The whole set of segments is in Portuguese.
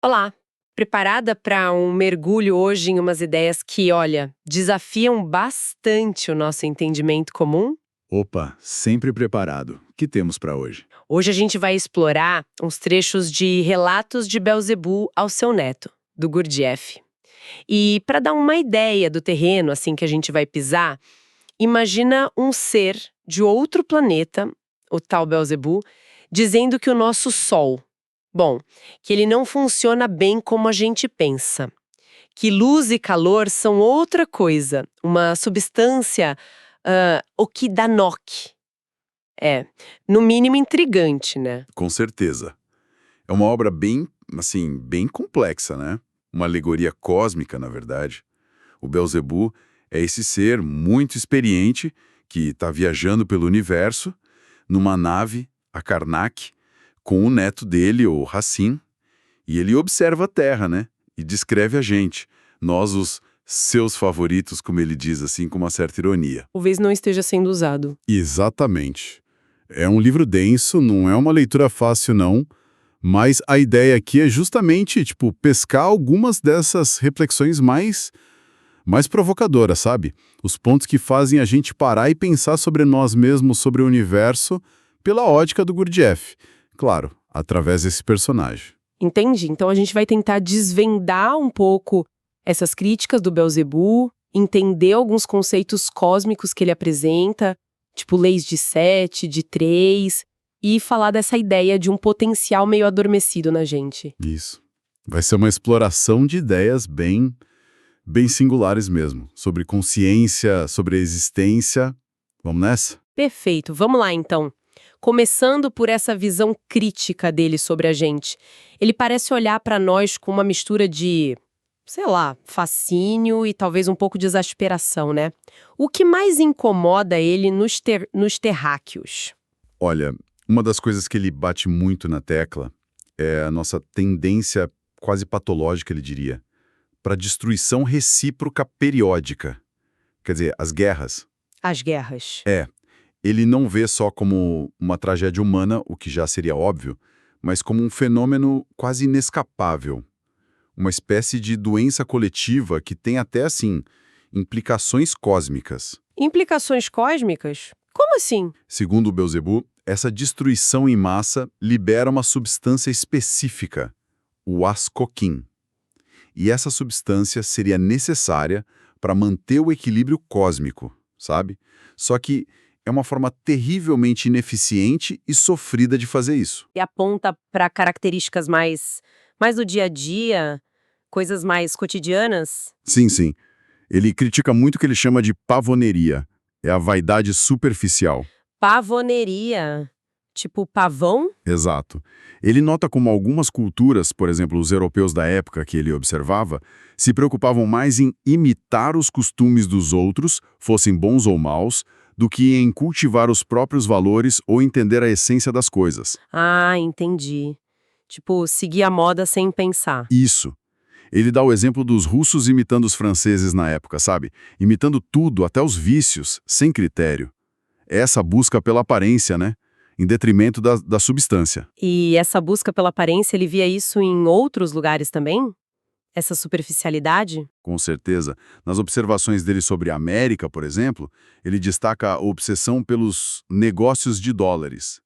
Olá, preparada para um mergulho hoje em umas ideias que, olha, desafiam bastante o nosso entendimento comum? Opa, sempre preparado. O que temos para hoje? Hoje a gente vai explorar uns trechos de Relatos de Beelzebub ao seu neto, do Gurdjieff. E para dar uma ideia do terreno assim que a gente vai pisar, imagina um ser de outro planeta, o tal Beelzebub, dizendo que o nosso Sol, bom, que ele não funciona bem como a gente pensa. Que luz e calor são outra coisa, uma substância, Okidanock. É, no mínimo intrigante, né? Com certeza. É uma obra bem, assim, bem complexa, né? Uma alegoria cósmica, na verdade. O Beelzebub é esse ser muito experiente que está viajando pelo universo numa nave, a Karnak, com o neto dele, o Racine, e ele observa a Terra, né? E descreve a gente, nós os seus favoritos, como ele diz assim, com uma certa ironia. Talvez não esteja sendo usado. Exatamente. É um livro denso, não é uma leitura fácil, não, mas a ideia aqui é justamente, tipo, pescar algumas dessas reflexões mais provocadoras, sabe? Os pontos que fazem a gente parar e pensar sobre nós mesmos, sobre o universo, pela ótica do Gurdjieff. Claro, através desse personagem. Entende? Então a gente vai tentar desvendar um pouco essas críticas do Beelzebub, entender alguns conceitos cósmicos que ele apresenta, tipo leis de 7, de 3, e falar dessa ideia de um potencial meio adormecido na gente. Isso. Vai ser uma exploração de ideias bem singulares mesmo, sobre consciência, sobre a existência. Vamos nessa? Perfeito, vamos lá então. Começando por essa visão crítica dele sobre a gente. Ele parece olhar para nós com uma mistura de, sei lá, fascínio e talvez um pouco de exasperação, né? O que mais incomoda ele nos terráqueos? Olha, uma das coisas que ele bate muito na tecla é a nossa tendência quase patológica, ele diria, para destruição recíproca periódica. Quer dizer, as guerras. As guerras. Ele não vê só como uma tragédia humana, o que já seria óbvio, mas como um fenômeno quase inescapável. Uma espécie de doença coletiva que tem até, assim, implicações cósmicas. Implicações cósmicas? Como assim? Segundo o Beelzebub, essa destruição em massa libera uma substância específica, o ascoquim. E essa substância seria necessária para manter o equilíbrio cósmico, sabe? Só que é uma forma terrivelmente ineficiente e sofrida de fazer isso. E aponta para características mais do dia a dia, coisas mais cotidianas? Sim, sim. Ele critica muito o que ele chama de pavoneria. É a vaidade superficial. Pavoneria. Tipo pavão? Exato. Ele nota como algumas culturas, por exemplo, os europeus da época que ele observava, se preocupavam mais em imitar os costumes dos outros, fossem bons ou maus, do que em cultivar os próprios valores ou entender a essência das coisas. Ah, entendi. Tipo, seguir a moda sem pensar. Isso. Ele dá o exemplo dos russos imitando os franceses na época, sabe? Imitando tudo, até os vícios, sem critério. É essa busca pela aparência, né? Em detrimento da substância. E essa busca pela aparência, ele via isso em outros lugares também? Essa superficialidade? Com certeza. Nas observações dele sobre a América, por exemplo, ele destaca a obsessão pelos negócios de dólares.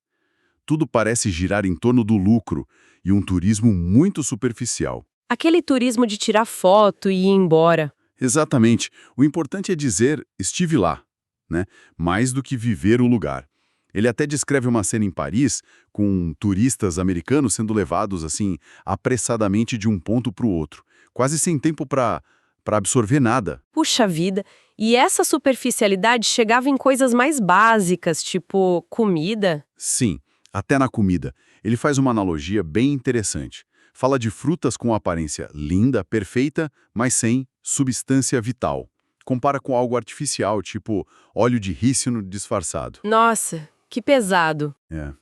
Tudo parece girar em torno do lucro e um turismo muito superficial. Aquele turismo de tirar foto e ir embora. Exatamente. O importante é dizer, estive lá, né? Mais do que viver o lugar. Ele até descreve uma cena em Paris com turistas americanos sendo levados, assim, apressadamente de um ponto para o outro, quase sem tempo para absorver nada. Puxa vida, e essa superficialidade chegava em coisas mais básicas, tipo comida? Sim, até na comida. Ele faz uma analogia bem interessante. Fala de frutas com aparência linda, perfeita, mas sem substância vital. Compara com algo artificial, tipo óleo de rícino disfarçado. Nossa, que pesado. É.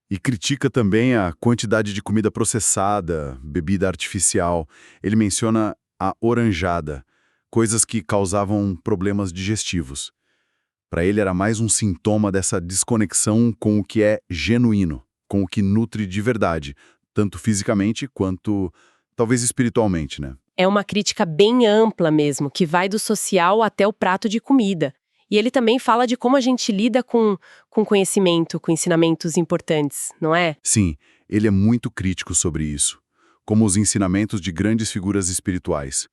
E critica também a quantidade de comida processada, bebida artificial. Ele menciona a oranjada, coisas que causavam problemas digestivos. Para ele era mais um sintoma dessa desconexão com o que é genuíno, com o que nutre de verdade, tanto fisicamente quanto talvez espiritualmente, né? É uma crítica bem ampla mesmo, que vai do social até o prato de comida. E ele também fala de como a gente lida com conhecimento, com ensinamentos importantes, não é? Sim, ele é muito crítico sobre isso, como os ensinamentos de grandes figuras espirituais.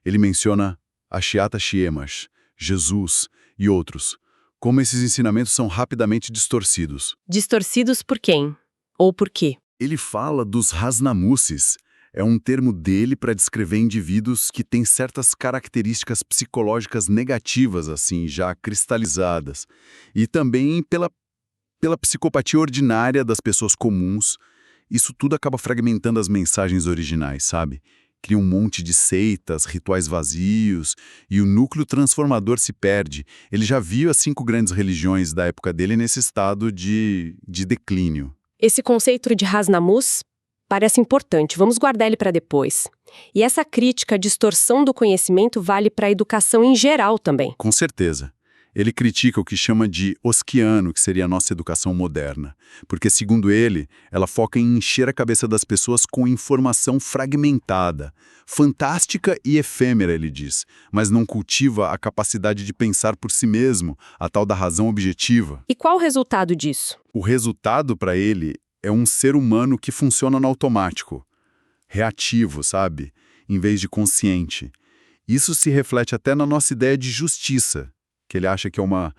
Ele menciona Ashiata Shiemas, Jesus e outros, como esses ensinamentos são rapidamente distorcidos. Distorcidos por quem? Ou por quê? Ele fala dos Hasnamusses, é um termo dele para descrever indivíduos que têm certas características psicológicas negativas, assim, já cristalizadas, e também pela psicopatia ordinária das pessoas comuns. Isso tudo acaba fragmentando as mensagens originais, sabe? Cria um monte de seitas, rituais vazios, e o núcleo transformador se perde. Ele já viu as 5 grandes religiões da época dele nesse estado de declínio. Esse conceito de Hasnamus parece importante, vamos guardar ele para depois. E essa crítica à distorção do conhecimento vale para a educação em geral também. Com certeza. Ele critica o que chama de oskiano, que seria a nossa educação moderna, porque, segundo ele, ela foca em encher a cabeça das pessoas com informação fragmentada, fantástica e efêmera, ele diz, mas não cultiva a capacidade de pensar por si mesmo, a tal da razão objetiva. E qual o resultado disso? O resultado, para ele, é um ser humano que funciona no automático, reativo, sabe? Em vez de consciente. Isso se reflete até na nossa ideia de justiça, que ele acha que é uma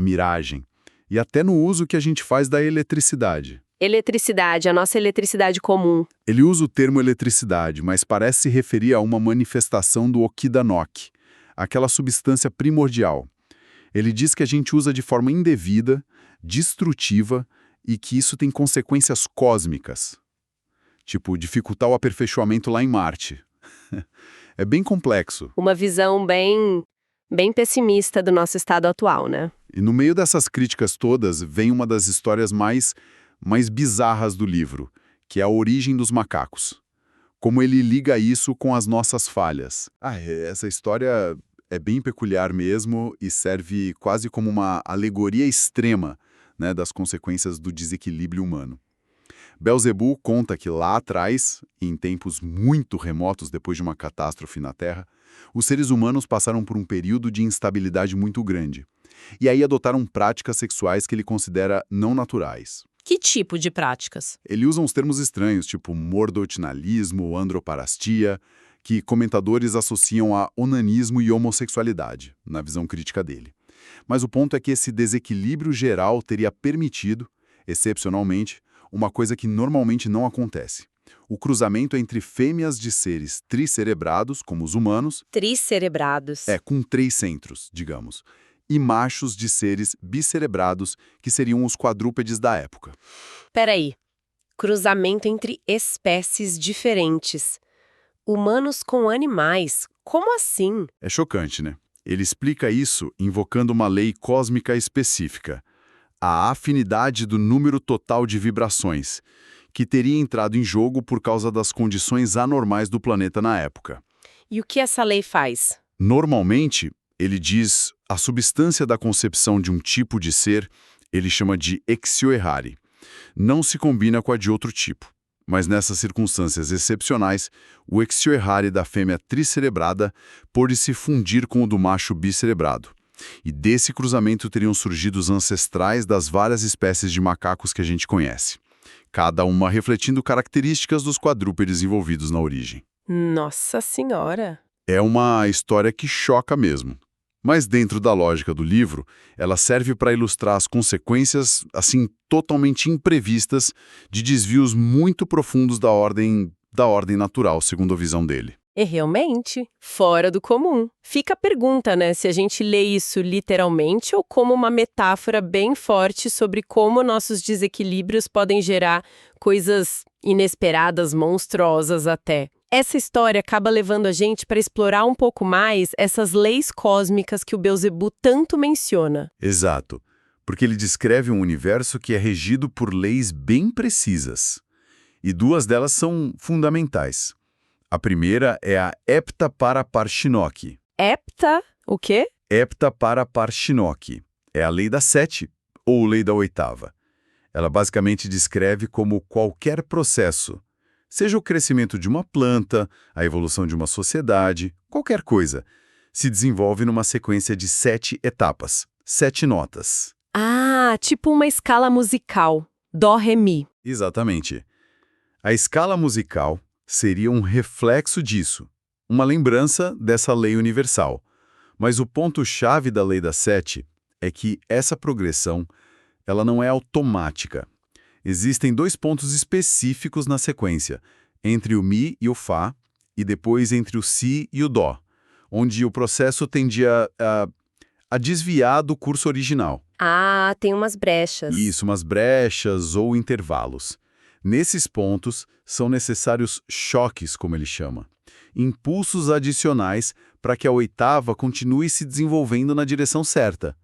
miragem, e até no uso que a gente faz da eletricidade. Eletricidade, a nossa eletricidade comum. Ele usa o termo eletricidade, mas parece se referir a uma manifestação do Okida-noki, aquela substância primordial. Ele diz que a gente usa de forma indevida, destrutiva, e que isso tem consequências cósmicas, tipo dificultar o aperfeiçoamento lá em Marte. É bem complexo. Uma visão bem pessimista do nosso estado atual, né? E no meio dessas críticas todas, vem uma das histórias mais bizarras do livro, que é a origem dos macacos. Como ele liga isso com as nossas falhas. Essa história é bem peculiar mesmo e serve quase como uma alegoria extrema, né, das consequências do desequilíbrio humano. Beelzebub conta que lá atrás, em tempos muito remotos depois de uma catástrofe na Terra, os seres humanos passaram por um período de instabilidade muito grande. E aí adotaram práticas sexuais que ele considera não naturais. Que tipo de práticas? Ele usa uns termos estranhos, tipo mordotinalismo, androparastia, que comentadores associam a onanismo e homossexualidade, na visão crítica dele. Mas o ponto é que esse desequilíbrio geral teria permitido, excepcionalmente, uma coisa que normalmente não acontece. O cruzamento entre fêmeas de seres tricerebrados, como os humanos... Tricerebrados. com 3 centros, digamos. E machos de seres bicerebrados, que seriam os quadrúpedes da época. Peraí. Cruzamento entre espécies diferentes. Humanos com animais. Como assim? É chocante, né? Ele explica isso invocando uma lei cósmica específica, a afinidade do número total de vibrações, que teria entrado em jogo por causa das condições anormais do planeta na época. E o que essa lei faz? Normalmente, ele diz, a substância da concepção de um tipo de ser, ele chama de Exioerrare, não se combina com a de outro tipo. Mas nessas circunstâncias excepcionais, o Exioerrare da fêmea tricerebrada pôde se fundir com o do macho bicerebrado. E desse cruzamento teriam surgido os ancestrais das várias espécies de macacos que a gente conhece, cada uma refletindo características dos quadrúpedes envolvidos na origem. Nossa Senhora! É uma história que choca mesmo. Mas dentro da lógica do livro, ela serve para ilustrar as consequências, assim, totalmente imprevistas de desvios muito profundos da ordem natural, segundo a visão dele. E realmente, fora do comum. Fica a pergunta, né, se a gente lê isso literalmente ou como uma metáfora bem forte sobre como nossos desequilíbrios podem gerar coisas inesperadas, monstruosas até. Essa história acaba levando a gente para explorar um pouco mais essas leis cósmicas que o Beelzebub tanto menciona. Exato, porque ele descreve um universo que é regido por leis bem precisas. E 2 delas são fundamentais. A primeira é a Heptaparaparshinoki. O quê? Heptaparaparshinoki. É a lei da 7, ou lei da 8ª. Ela basicamente descreve como qualquer processo, Seja o crescimento de uma planta, a evolução de uma sociedade, qualquer coisa, se desenvolve numa sequência de 7 etapas, 7 notas. Ah, tipo uma escala musical. Dó, ré, mi. Exatamente. A escala musical seria um reflexo disso, uma lembrança dessa lei universal. Mas o ponto-chave da lei das 7 é que essa progressão ela não é automática. Existem 2 pontos específicos na sequência, entre o Mi e o Fá, e depois entre o Si e o Dó, onde o processo tende a desviar do curso original. Ah, tem umas brechas. Isso, umas brechas ou intervalos. Nesses pontos, são necessários choques, como ele chama, impulsos adicionais para que a oitava continue se desenvolvendo na direção certa.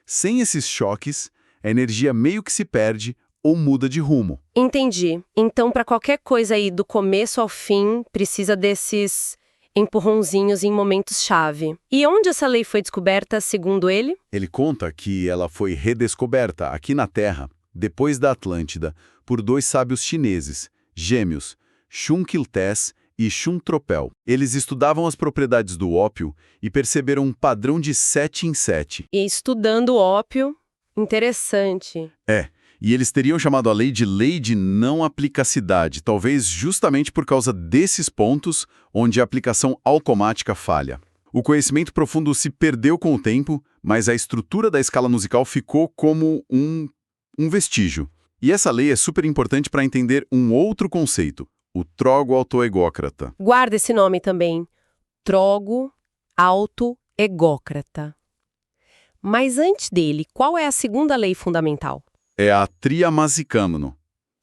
Sem esses choques, a energia meio que se perde ou muda de rumo. Entendi. Então, para qualquer coisa aí do começo ao fim, precisa desses empurrãozinhos em momentos-chave. E onde essa lei foi descoberta, segundo ele? Ele conta que ela foi redescoberta aqui na Terra, depois da Atlântida, por 2 sábios chineses, gêmeos, Shun Quiltés e Shun Tropel. Eles estudavam as propriedades do ópio e perceberam um padrão de 7 em 7. E estudando ópio, interessante. E eles teriam chamado a lei de não aplicacidade, talvez justamente por causa desses pontos onde a aplicação automática falha. O conhecimento profundo se perdeu com o tempo, mas a estrutura da escala musical ficou como um vestígio. E essa lei é super importante para entender um outro conceito, o trogo autoegócrata. Guarda esse nome também. Trogo autoegócrata. Mas antes dele, qual é a segunda lei fundamental? É a Triamasicâmeno,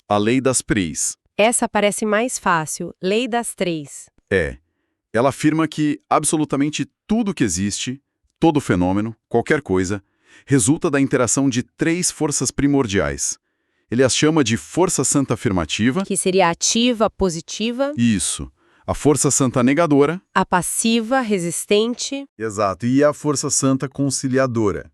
a lei das 3. Essa parece mais fácil, lei das 3. Ela afirma que absolutamente tudo que existe, todo fenômeno, qualquer coisa, resulta da interação de 3 forças primordiais. Ele as chama de força santa afirmativa. Que seria a ativa, a positiva. Isso. A força santa negadora. A passiva, resistente. Exato. E a força santa conciliadora,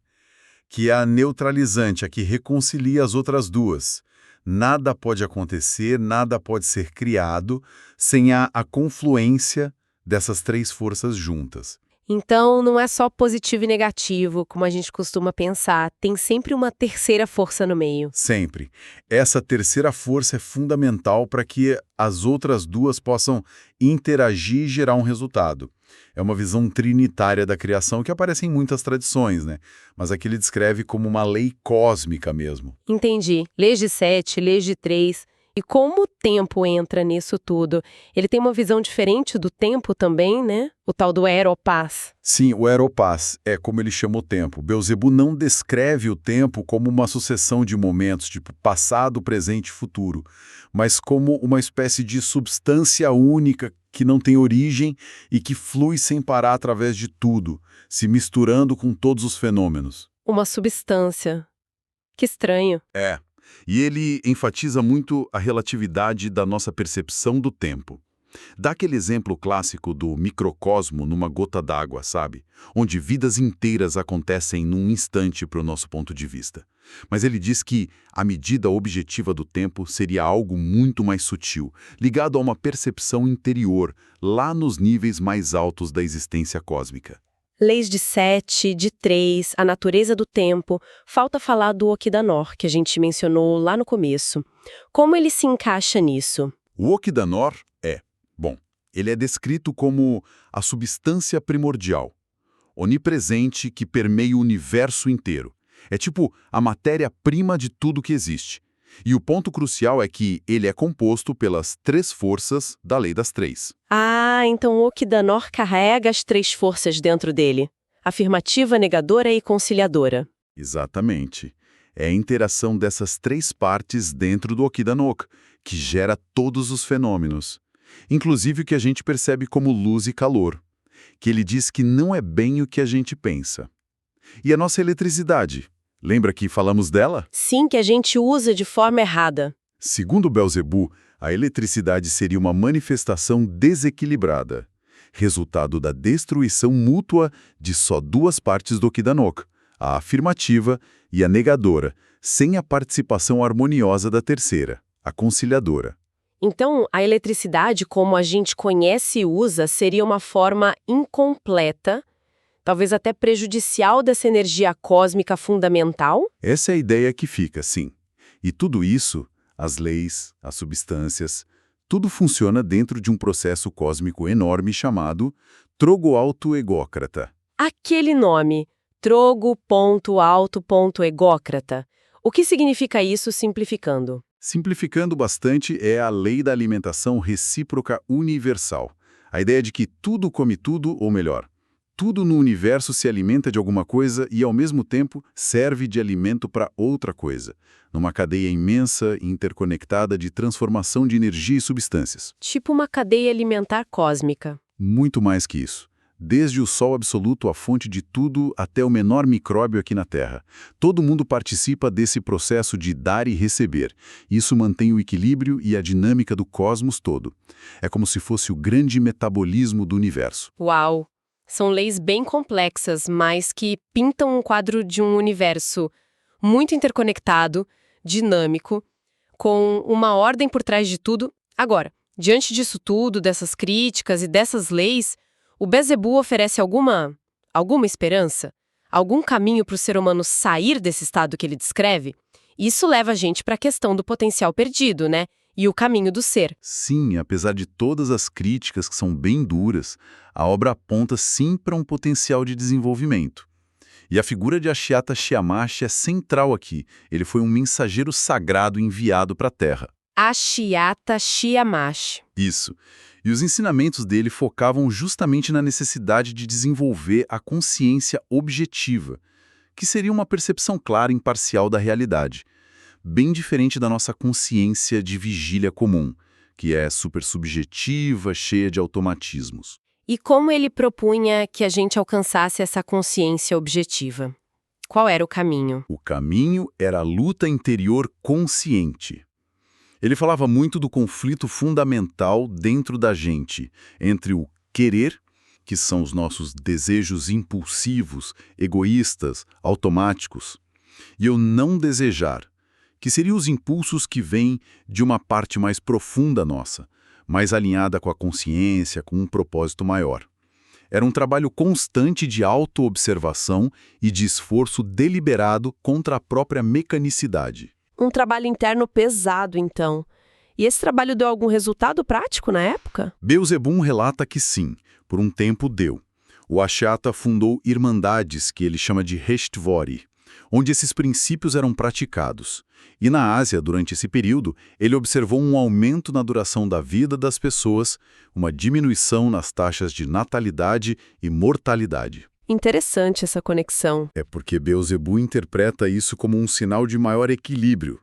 que é a neutralizante, a que reconcilia as outras duas. Nada pode acontecer, nada pode ser criado sem a confluência dessas 3 forças juntas. Então, não é só positivo e negativo, como a gente costuma pensar. Tem sempre uma terceira força no meio. Sempre. Essa terceira força é fundamental para que as outras duas possam interagir e gerar um resultado. É uma visão trinitária da criação que aparece em muitas tradições, né? Mas aqui ele descreve como uma lei cósmica mesmo. Entendi. Leis de 7, leis de 3. E como o tempo entra nisso tudo? Ele tem uma visão diferente do tempo também, né? O tal do Aeropaz. Sim, o Aeropaz é como ele chama o tempo. Beelzebub não descreve o tempo como uma sucessão de momentos, tipo passado, presente e futuro, mas como uma espécie de substância única que não tem origem e que flui sem parar através de tudo, se misturando com todos os fenômenos. Uma substância. Que estranho. E ele enfatiza muito a relatividade da nossa percepção do tempo. Dá aquele exemplo clássico do microcosmo numa gota d'água, sabe? Onde vidas inteiras acontecem num instante para o nosso ponto de vista. Mas ele diz que a medida objetiva do tempo seria algo muito mais sutil, ligado a uma percepção interior, lá nos níveis mais altos da existência cósmica. Leis de 7, de 3, a natureza do tempo. Falta falar do Okidanor, que a gente mencionou lá no começo. Como ele se encaixa nisso? O Okidanor ele é descrito como a substância primordial, onipresente que permeia o universo inteiro. É tipo a matéria-prima de tudo que existe. E o ponto crucial é que ele é composto pelas 3 forças da lei das 3. Ah, então o Okidanor carrega as 3 forças dentro dele. Afirmativa, negadora e conciliadora. Exatamente. É a interação dessas 3 partes dentro do Okidanok, que gera todos os fenômenos. Inclusive o que a gente percebe como luz e calor, que ele diz que não é bem o que a gente pensa. E a nossa eletricidade? Lembra que falamos dela? Sim, que a gente usa de forma errada. Segundo Beelzebub, a eletricidade seria uma manifestação desequilibrada, resultado da destruição mútua de só 2 partes do Okidanok, a afirmativa e a negadora, sem a participação harmoniosa da terceira, a conciliadora. Então, a eletricidade, como a gente conhece e usa, seria uma forma incompleta, talvez até prejudicial dessa energia cósmica fundamental? Essa é a ideia que fica, sim. E tudo isso, as leis, as substâncias, tudo funciona dentro de um processo cósmico enorme chamado trogoautoegócrata. Aquele nome, trogo.alto.egócrata. O que significa isso simplificando? Simplificando bastante, é a lei da alimentação recíproca universal. A ideia de que tudo come tudo, ou melhor, tudo no universo se alimenta de alguma coisa e, ao mesmo tempo, serve de alimento para outra coisa, numa cadeia imensa e interconectada de transformação de energia e substâncias. Tipo uma cadeia alimentar cósmica. Muito mais que isso. Desde o Sol absoluto, a fonte de tudo, até o menor micróbio aqui na Terra. Todo mundo participa desse processo de dar e receber. Isso mantém o equilíbrio e a dinâmica do cosmos todo. É como se fosse o grande metabolismo do universo. Uau! São leis bem complexas, mas que pintam um quadro de um universo muito interconectado, dinâmico, com uma ordem por trás de tudo. Agora, diante disso tudo, dessas críticas e dessas leis, o Beelzebub oferece alguma esperança? Algum caminho para o ser humano sair desse estado que ele descreve? Isso leva a gente para a questão do potencial perdido, né? E o caminho do ser. Sim, apesar de todas as críticas que são bem duras, a obra aponta sim para um potencial de desenvolvimento. E a figura de Ashiata Shiyamashi é central aqui. Ele foi um mensageiro sagrado enviado para a Terra. Ashiata Shiyamashi. Isso. E os ensinamentos dele focavam justamente na necessidade de desenvolver a consciência objetiva, que seria uma percepção clara e imparcial da realidade, bem diferente da nossa consciência de vigília comum, que é supersubjetiva, cheia de automatismos. E como ele propunha que a gente alcançasse essa consciência objetiva? Qual era o caminho? O caminho era a luta interior consciente. Ele falava muito do conflito fundamental dentro da gente, entre o querer, que são os nossos desejos impulsivos, egoístas, automáticos, e o não desejar, que seriam os impulsos que vêm de uma parte mais profunda nossa, mais alinhada com a consciência, com um propósito maior. Era um trabalho constante de autoobservação e de esforço deliberado contra a própria mecanicidade. Um trabalho interno pesado, então. E esse trabalho deu algum resultado prático na época? Beelzebub relata que sim, por um tempo deu. O Ashiata fundou irmandades que ele chama de Heshtvori, onde esses princípios eram praticados. E na Ásia, durante esse período, ele observou um aumento na duração da vida das pessoas, uma diminuição nas taxas de natalidade e mortalidade. Interessante essa conexão. É porque Beelzebub interpreta isso como um sinal de maior equilíbrio.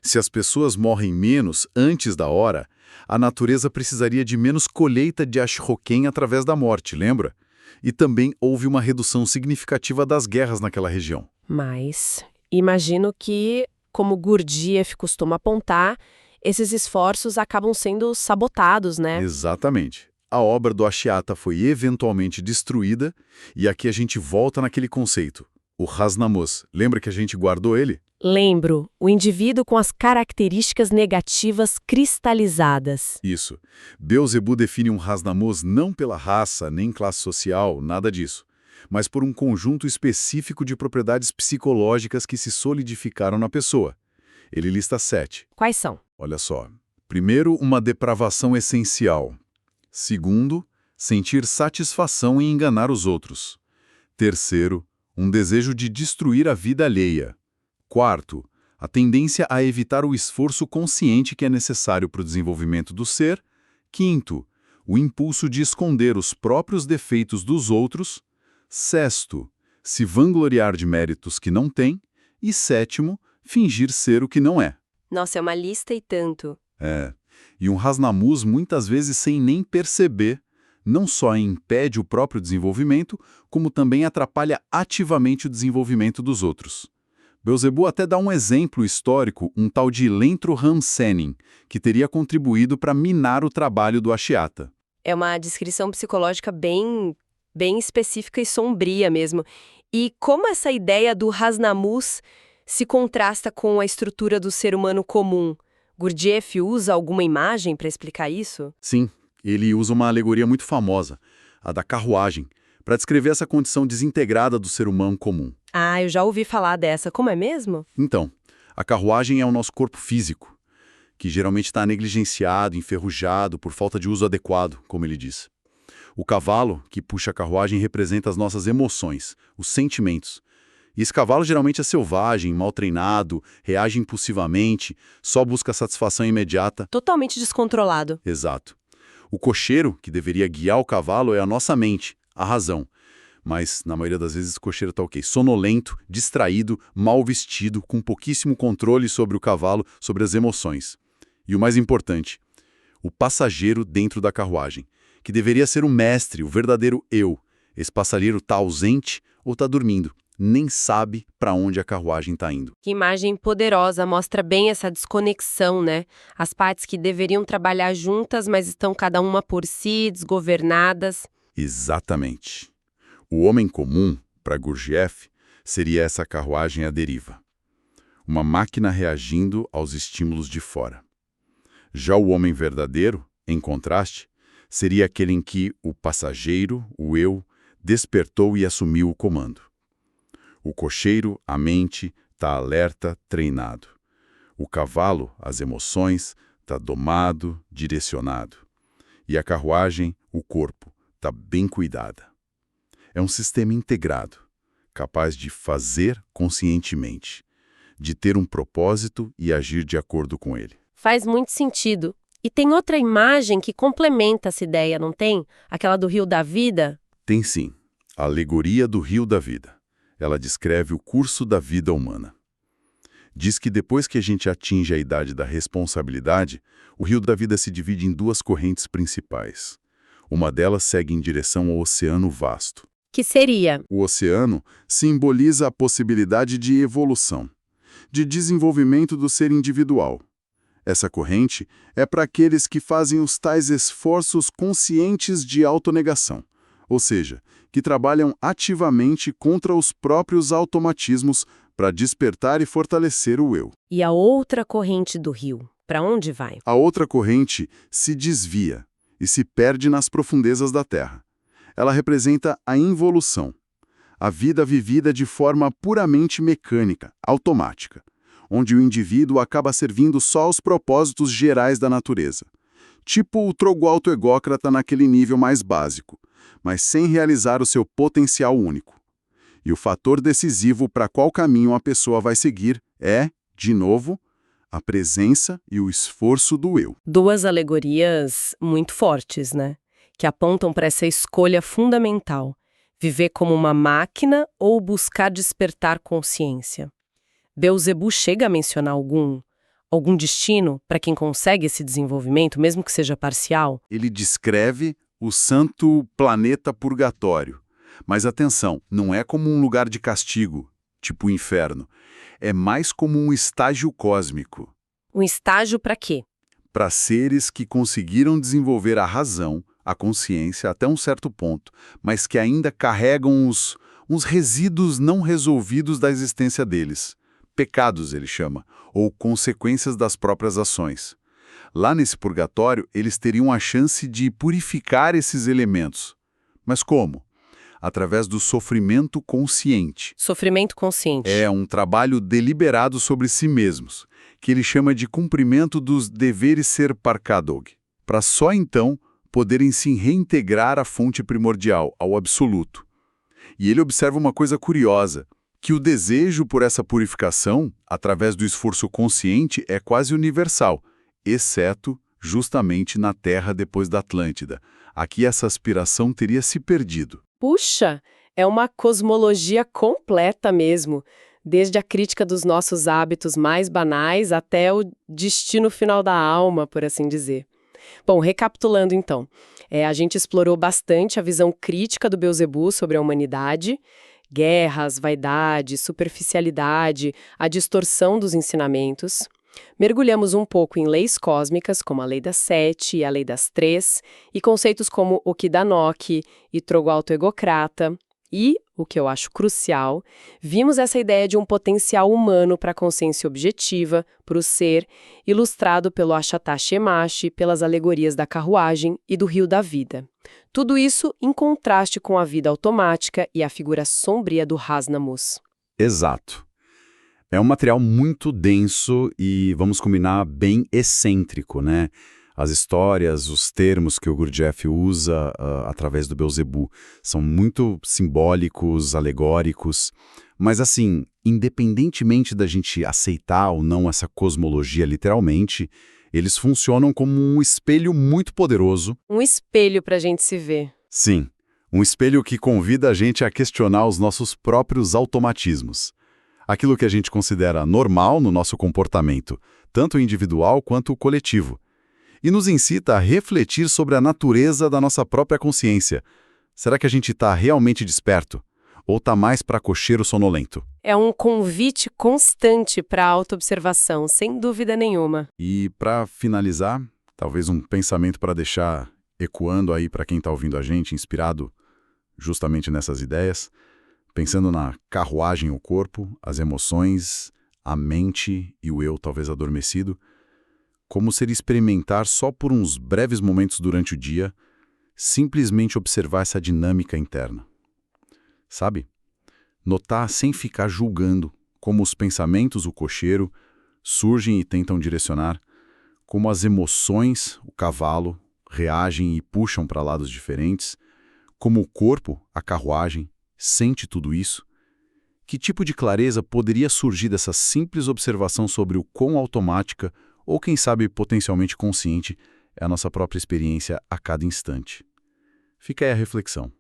Se as pessoas morrem menos antes da hora, a natureza precisaria de menos colheita de Ashroken através da morte, lembra? E também houve uma redução significativa das guerras naquela região. Mas imagino que, como Gurdjieff costuma apontar, esses esforços acabam sendo sabotados, né? Exatamente. A obra do Ashiata foi eventualmente destruída, e aqui a gente volta naquele conceito. O Hasnamos, lembra que a gente guardou ele? Lembro, o indivíduo com as características negativas cristalizadas. Isso. Beelzebub define um Hasnamos não pela raça, nem classe social, nada disso, mas por um conjunto específico de propriedades psicológicas que se solidificaram na pessoa. Ele lista 7. Quais são? Olha só. Primeiro, uma depravação essencial. Segundo, sentir satisfação em enganar os outros. Terceiro, um desejo de destruir a vida alheia. Quarto, a tendência a evitar o esforço consciente que é necessário para o desenvolvimento do ser. Quinto, o impulso de esconder os próprios defeitos dos outros. Sexto, se vangloriar de méritos que não tem. E sétimo, fingir ser o que não é. Nossa, é uma lista e tanto. E um Hasnamos muitas vezes sem nem perceber, não só impede o próprio desenvolvimento, como também atrapalha ativamente o desenvolvimento dos outros. Beelzebub até dá um exemplo histórico, um tal de Lentro Hamsenin, que teria contribuído para minar o trabalho do Ashiata. É uma descrição psicológica bem específica e sombria mesmo. E como essa ideia do Hasnamos se contrasta com a estrutura do ser humano comum? Gurdjieff usa alguma imagem para explicar isso? Sim, ele usa uma alegoria muito famosa, a da carruagem, para descrever essa condição desintegrada do ser humano comum. Ah, eu já ouvi falar dessa. Como é mesmo? Então, a carruagem é o nosso corpo físico, que geralmente está negligenciado, enferrujado, por falta de uso adequado, como ele diz. O cavalo, que puxa a carruagem, representa as nossas emoções, os sentimentos. E esse cavalo geralmente é selvagem, mal treinado, reage impulsivamente, só busca satisfação imediata. Totalmente descontrolado. Exato. O cocheiro, que deveria guiar o cavalo, é a nossa mente, a razão. Mas, na maioria das vezes, o cocheiro está ok. Sonolento, distraído, mal vestido, com pouquíssimo controle sobre o cavalo, sobre as emoções. E o mais importante, o passageiro dentro da carruagem, que deveria ser o mestre, o verdadeiro eu. Esse passageiro está ausente ou está dormindo, nem sabe para onde a carruagem está indo. Que imagem poderosa, mostra bem essa desconexão, né? As partes que deveriam trabalhar juntas, mas estão cada uma por si, desgovernadas. Exatamente. O homem comum, para Gurdjieff, seria essa carruagem à deriva. Uma máquina reagindo aos estímulos de fora. Já o homem verdadeiro, em contraste, seria aquele em que o passageiro, o eu, despertou e assumiu o comando. O cocheiro, a mente, está alerta, treinado. O cavalo, as emoções, está domado, direcionado. E a carruagem, o corpo, está bem cuidada. É um sistema integrado, capaz de fazer conscientemente, de ter um propósito e agir de acordo com ele. Faz muito sentido. E tem outra imagem que complementa essa ideia, não tem? Aquela do rio da vida? Tem sim, a alegoria do rio da vida. Ela descreve o curso da vida humana. Diz que depois que a gente atinge a idade da responsabilidade, o rio da vida se divide em duas correntes principais. Uma delas segue em direção ao oceano vasto. Que seria? O oceano simboliza a possibilidade de evolução, de desenvolvimento do ser individual. Essa corrente é para aqueles que fazem os tais esforços conscientes de autonegação, ou seja, que trabalham ativamente contra os próprios automatismos para despertar e fortalecer o eu. E a outra corrente do rio, para onde vai? A outra corrente se desvia e se perde nas profundezas da Terra. Ela representa a involução, a vida vivida de forma puramente mecânica, automática, onde o indivíduo acaba servindo só aos propósitos gerais da natureza. Tipo o troglodita naquele nível mais básico, mas sem realizar o seu potencial único. E o fator decisivo para qual caminho a pessoa vai seguir é, de novo, a presença e o esforço do eu. Duas alegorias muito fortes, né? Que apontam para essa escolha fundamental: viver como uma máquina ou buscar despertar consciência. Beelzebub chega a mencionar algum destino para quem consegue esse desenvolvimento, mesmo que seja parcial? Ele descreve o santo planeta purgatório. Mas atenção, não é como um lugar de castigo, tipo o inferno. É mais como um estágio cósmico. Um estágio para quê? Para seres que conseguiram desenvolver a razão, a consciência até um certo ponto, mas que ainda carregam uns resíduos não resolvidos da existência deles. Pecados, ele chama, ou consequências das próprias ações. Lá nesse purgatório, eles teriam a chance de purificar esses elementos. Mas como? Através do sofrimento consciente. Sofrimento consciente. É um trabalho deliberado sobre si mesmos, que ele chama de cumprimento dos deveres ser parkadog, para só então poderem se reintegrar à fonte primordial, ao absoluto. E ele observa uma coisa curiosa, que o desejo por essa purificação, através do esforço consciente, é quase universal, exceto justamente na Terra depois da Atlântida. Aqui essa aspiração teria se perdido. Puxa, é uma cosmologia completa mesmo, desde a crítica dos nossos hábitos mais banais até o destino final da alma, por assim dizer. Bom, recapitulando então, a gente explorou bastante a visão crítica do Beelzebub sobre a humanidade, guerras, vaidade, superficialidade, a distorção dos ensinamentos. Mergulhamos um pouco em leis cósmicas, como a lei das 7 e a lei das 3, e conceitos como o Kidanok e troglodita. E o que eu acho crucial, vimos essa ideia de um potencial humano para a consciência objetiva, para o ser, ilustrado pelo Ashata Shemashi, pelas alegorias da carruagem e do rio da vida. Tudo isso em contraste com a vida automática e a figura sombria do Hasnamus. Exato. É um material muito denso e, vamos combinar, bem excêntrico, né? As histórias, os termos que o Gurdjieff usa através do Beelzebub são muito simbólicos, alegóricos, mas assim, independentemente da gente aceitar ou não essa cosmologia literalmente, eles funcionam como um espelho muito poderoso. Um espelho para a gente se ver. Sim, um espelho que convida a gente a questionar os nossos próprios automatismos. Aquilo que a gente considera normal no nosso comportamento, tanto individual quanto coletivo. E nos incita a refletir sobre a natureza da nossa própria consciência. Será que a gente está realmente desperto? Ou está mais para cocheiro sonolento? É um convite constante para a autoobservação, sem dúvida nenhuma. E para finalizar, talvez um pensamento para deixar ecoando aí para quem está ouvindo a gente, inspirado justamente nessas ideias, pensando na carruagem, o corpo, as emoções, a mente e o eu talvez adormecido, como seria experimentar só por uns breves momentos durante o dia, simplesmente observar essa dinâmica interna. Sabe? Notar sem ficar julgando como os pensamentos, o cocheiro, surgem e tentam direcionar, como as emoções, o cavalo, reagem e puxam para lados diferentes, como o corpo, a carruagem, sente tudo isso. Que tipo de clareza poderia surgir dessa simples observação sobre o quão automática ou, quem sabe, potencialmente consciente é a nossa própria experiência a cada instante? Fica aí a reflexão.